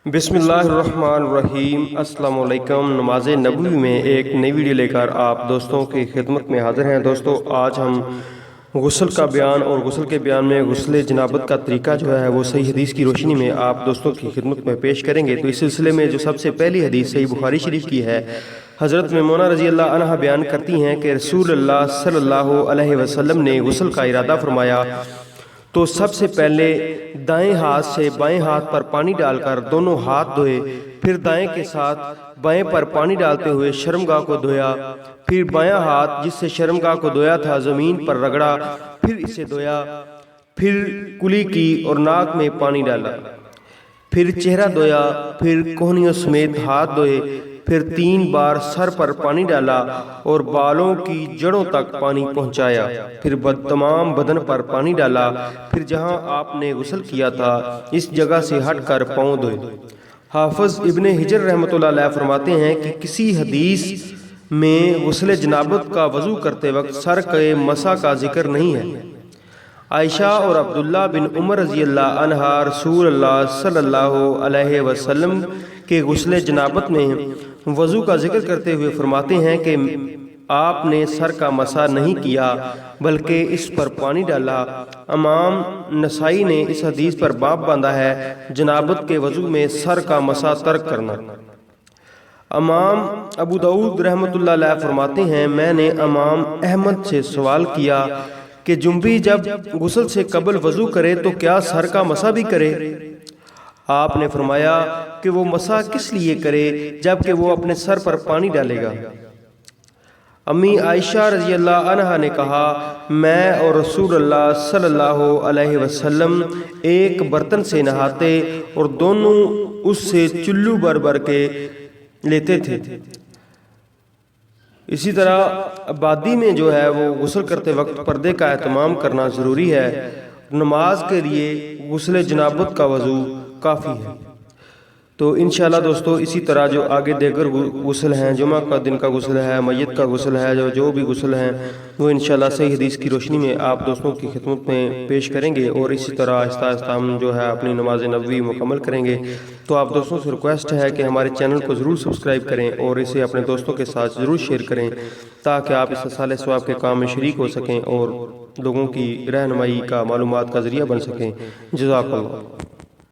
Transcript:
بسم اللہ الرحمن الرحیم۔ السلام علیکم۔ نماز نبوی میں ایک نئی ویڈیو لے کر آپ دوستوں کی خدمت میں حاضر ہیں۔ دوستو آج ہم غسل کا بیان اور غسل کے بیان میں غسل جنابت کا طریقہ جو ہے وہ صحیح حدیث کی روشنی میں آپ دوستوں کی خدمت میں پیش کریں گے۔ تو اس سلسلے میں جو سب سے پہلی حدیث صحیح بخاری شریف کی ہے، حضرت میمونہ رضی اللہ عنہ بیان کرتی ہیں کہ رسول اللہ صلی اللہ علیہ وسلم نے غسل کا ارادہ فرمایا تو سب سے پہلے دائیں ہاتھ سے بائیں ہاتھ پر پانی ڈال کر دونوں ہاتھ دھوئے، پھر دائیں کے ساتھ بائیں پر پانی ڈالتے ہوئے شرمگاہ کو دھویا، پھر بایاں ہاتھ جس سے شرمگاہ کو دھویا تھا زمین پر رگڑا، پھر اسے دھویا، پھر کلی کی اور ناک میں پانی ڈالا، پھر چہرہ دھویا، پھر کوہنیوں سمیت ہاتھ دھوئے، پھر 3 بار سر پر پانی ڈالا اور بالوں کی جڑوں تک پانی پہنچایا، پھر تمام بدن پر پانی ڈالا، پھر جہاں آپ نے غسل کیا تھا اس جگہ سے ہٹ کر پاؤں دھوئے۔ حافظ ابن حجر رحمۃ اللہ علیہ فرماتے ہیں کہ کسی حدیث میں غسل جنابت کا وضو کرتے وقت سر کے مسح کا ذکر نہیں ہے۔ عائشہ اور عبداللہ بن عمر رضی اللہ عنہ رسول اللہ صلی اللہ علیہ وسلم کے غسل جنابت میں وضو کا ذکر کرتے ہوئے فرماتے ہیں کہ آپ نے سر کا مسح نہیں کیا بلکہ اس پر پانی ڈالا۔ امام نسائی نے اس حدیث پر باب باندھا ہے جنابت کے وضو میں سر کا مسح ترک کرنا۔ امام ابو داؤد رحمۃ اللہ علیہ فرماتے ہیں میں نے امام احمد سے سوال کیا کہ جنبی جب غسل سے قبل وضو کرے تو کیا سر کا مسح بھی کرے؟ آپ نے فرمایا کہ وہ مسح کس لیے کرے جبکہ وہ اپنے سر پر پانی ڈالے گا۔ امی عائشہ رضی اللہ عنہا نے کہا میں اور رسول اللہ صلی اللہ علیہ وسلم ایک برتن سے نہاتے اور دونوں اس سے چلو بھر بھر کے لیتے تھے۔ اسی طرح آبادی میں جو ہے وہ غسل کرتے وقت پردے کا اہتمام کرنا ضروری ہے۔ نماز کے لیے غسل جنابت کا وضو کافی ہے۔ تو انشاءاللہ دوستو اسی طرح جو آگے دیگر غسل ہیں، جمعہ کا دن کا غسل ہے، میت کا غسل ہے، جو بھی غسل ہیں وہ انشاءاللہ صحیح حدیث کی روشنی میں آپ دوستوں کی خدمت میں پیش کریں گے، اور اسی طرح آہستہ آہستہ ہم جو ہے اپنی نماز نبوی مکمل کریں گے۔ تو آپ دوستوں سے ریکویسٹ ہے کہ ہمارے چینل کو ضرور سبسکرائب کریں اور اسے اپنے دوستوں کے ساتھ ضرور شیئر کریں تاکہ آپ اس صالح ثواب کے کام میں شریک ہو سکیں اور لوگوں کی رہنمائی کا معلومات کا ذریعہ بن سکیں۔ جزاک اللہ۔